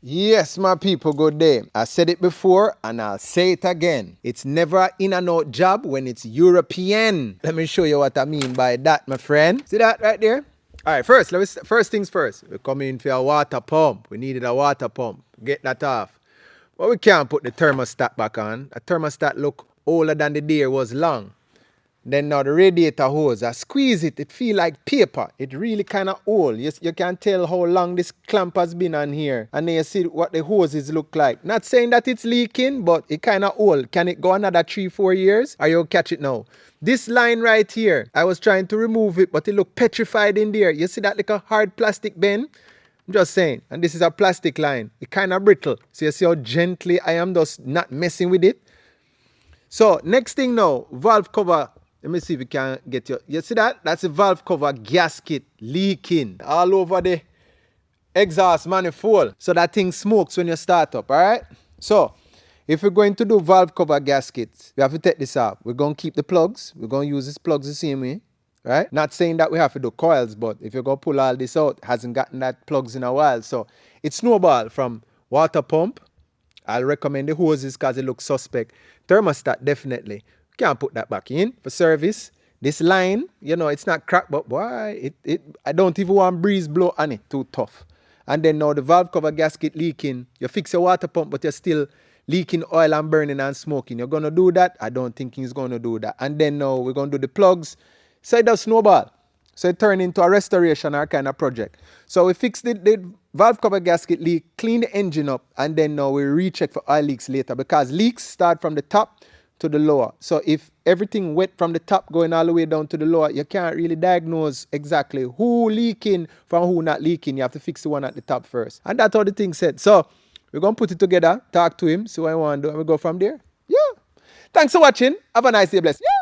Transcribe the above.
Yes, my people, good day. I said it before and I'll say it again. It's never an in and out job when it's European. Let me show you what I mean by that, my friend. See that right there? All right, first things first. We're coming in for a water pump. We needed a water pump. Get that off. But we can't put the thermostat back on. The thermostat look older than the day was long. Then now the radiator hose, I squeeze it, it feel like paper. It really kind of old. You can tell how long this clamp has been on here. And then you see what the hoses look like. Not saying that it's leaking, but it kind of old. Can it go another 3-4 years? Or you'll catch it now? This line right here, I was trying to remove it, but it looked petrified in there. You see that like a hard plastic bend? I'm just saying. And this is a plastic line. It kind of brittle. So you see how gently I am just not messing with it? So next thing now, valve cover. Let me see if we can get you see that? That's a valve cover gasket leaking all over the exhaust manifold. So that thing smokes when you start up, all right? So if we're going to do valve cover gaskets, we have to take this off. We're going to keep the plugs. We're going to use these plugs the same way, right? Not saying that we have to do coils, but if you're going to pull all this out, hasn't gotten that plugs in a while. So it's snowball from water pump. I'll recommend the hoses because it looks suspect. Thermostat, definitely. Can't put that back in for service. This line, it's not cracked, but boy, I don't even want breeze blow on it. Too tough. And then now the valve cover gasket leaking. You fix your water pump, but you're still leaking oil and burning and smoking. You're going to do that? I don't think he's going to do that. And then now we're going to do the plugs. So it does snowball. So it turned into a restoration or kind of project. So we fixed the valve cover gasket leak, clean the engine up, and then now we recheck for oil leaks later because leaks start from the top to the lower. So if everything wet from the top going all the way down to the lower, you can't really diagnose exactly who leaking from who not leaking. You have to fix the one at the top first. And that's how the thing said. So we're going to put it together, talk to him, see what I want to do, and we go from there. Yeah. Thanks for watching. Have a nice day. Bless. Yeah.